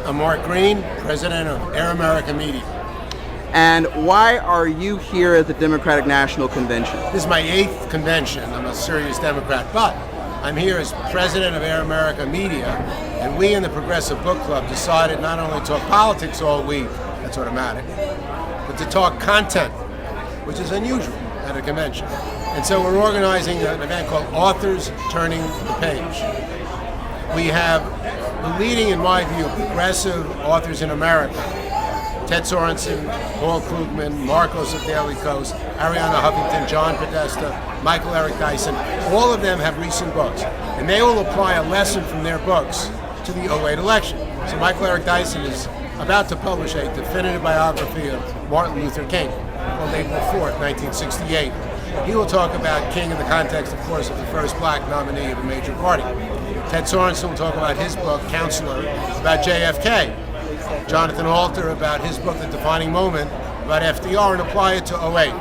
I'm Mark Green, president of Air America Media. And why are you here at the Democratic National Convention? This is my 8th convention. I'm a serious Democrat, but I'm here as president of Air America Media, and we in the Progressive Book Club decided not only to talk politics all week, that's automatic, but to talk content, which is unusual at a convention. And so we're organizing an event called Authors Turning the Page. We have the leading, in my view, progressive authors in America. Ted Sorensen, Paul Krugman, Marcos of Daily Kos, Arianna Huffington, John Podesta, Michael Eric Dyson. All of them have recent books, and they will apply a lesson from their books to the 2008 election. So Michael Eric Dyson is about to publish a definitive biography of Martin Luther King on April 4th, 1968. He will talk about King in the context, of course, of the first black nominee of a major party. Ted Sorensen will talk about his book, Counselor, about JFK. Jonathan Alter about his book, The Defining Moment, about FDR, and apply it to 2008.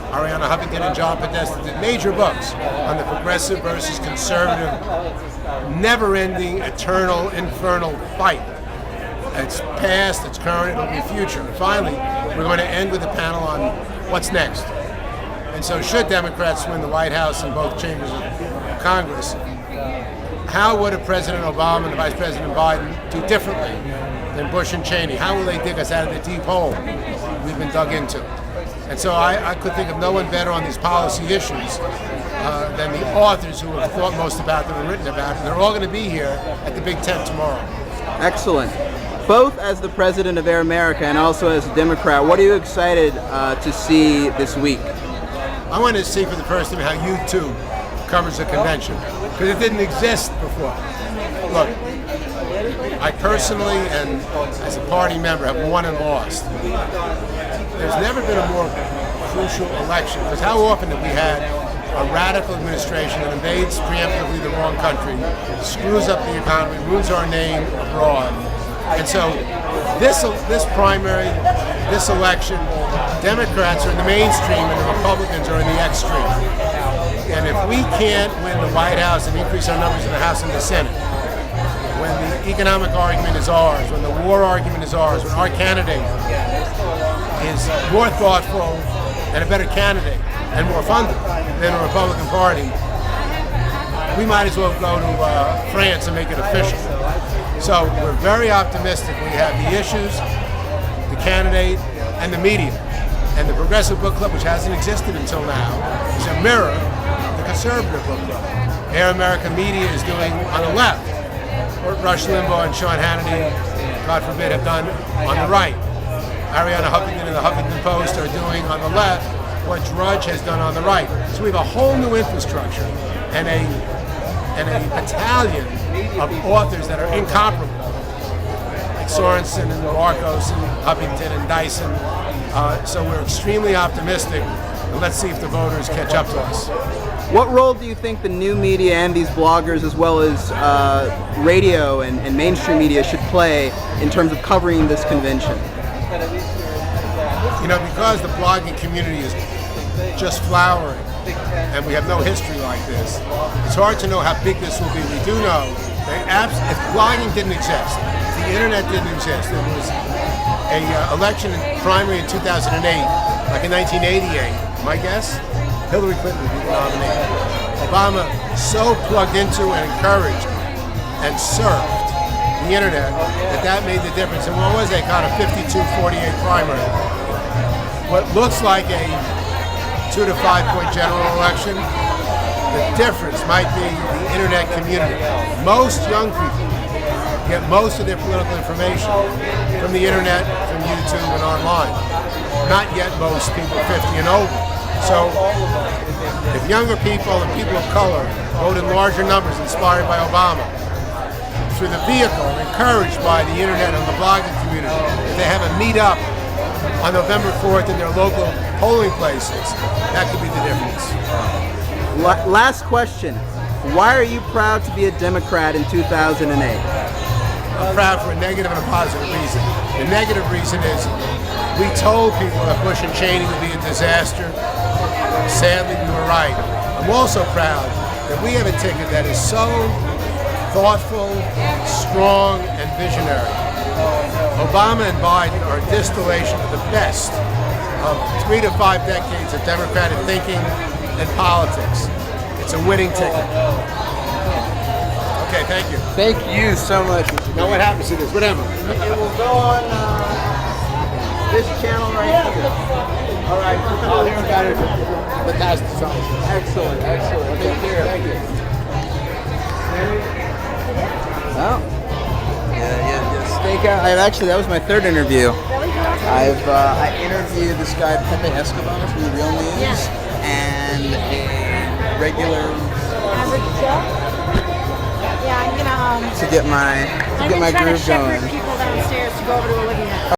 Arianna Huffington and John Podesta did major books on the progressive versus conservative, never-ending, eternal, infernal fight. It's past, it's current, it'll be future. And finally, we're going to end with a panel on what's next. And so should Democrats win the White House and both chambers of Congress, how would a President Obama and a Vice President Biden do differently than Bush and Cheney? How will they dig us out of the deep hole we've been dug into? And so I could think of no one better on these policy issues than the authors who have thought most about them and written about it. They're all going to be here at the Big Tent tomorrow. Excellent. Both as the president of Air America and also as a Democrat, what are you excited to see this week? I wanted to see for the first time how YouTube covers the convention, because it didn't exist before. Look, I personally and as a party member have won and lost. There's never been a more crucial election, because how often have we had a radical administration that invades preemptively the wrong country, screws up the economy, ruins our name abroad. And so this primary, this election, Democrats are in the mainstream and the Republicans are in the extreme. And if we can't win the White House and increase our numbers in the House and the Senate, when the economic argument is ours, when the war argument is ours, when our candidate is more thoughtful and a better candidate and more funded than the Republican Party, we might as well go to France and make it official. So we're very optimistic. We have the issues, the candidate, and the media. And the Progressive Book Club, which hasn't existed until now, is a mirror of the Conservative Book Club. Air America Media is doing on the left what Rush Limbaugh and Sean Hannity, God forbid, have done on the right. Arianna Huffington and the Huffington Post are doing on the left what Drudge has done on the right. So we have a whole new infrastructure and a battalion of authors that are incomparable, like Sorensen and Marcos and Huffington and Dyson. So we're extremely optimistic, and let's see if the voters catch up to us. What role do you think the new media and these bloggers, as well as radio and mainstream media, should play in terms of covering this convention? You know, because the blogging community is just flowering, and we have no history like this, it's hard to know how big this will be. We do know that if blogging didn't exist, if the internet didn't exist, there was an election primary in 2008, like in 1988, my guess, Hillary Clinton would be the nominee. Obama so plugged into and encouraged and served the internet that made the difference. And what was a kind of 52-48 primary? What looks like a 2 to 5 point general election, the difference might be the internet community. Most young people get most of their political information from the internet, from YouTube and online. Not yet most people 50 and over. So if younger people and people of color vote in larger numbers inspired by Obama, through the vehicle, encouraged by the internet and the blogging community, if they have a meet-up on November 4th in their local polling places, that could be the difference. Last question. Why are you proud to be a Democrat in 2008? I'm proud for a negative and a positive reason. The negative reason is we told people that Bush and Cheney would be a disaster. Sadly, we were right. I'm also proud that we have a ticket that is so thoughtful, strong, and visionary. Obama and Biden are a distillation of the best of 3 to 5 decades of Democratic thinking and politics. It's a winning ticket. Okay, thank you. Thank you so much. Now what happens to this? Whatever. It will go on this channel right here. All right. I'll hear about it. Fantastic. Excellent. Excellent. Take care. Thank you. Well, stakeout. That was my third interview. I interviewed this guy Pepe Escobar from the Real News and a regular Average Joe? Yeah, I'm gonna to get my I'm gonna try to groove shepherd going. people downstairs to go over to Olivia.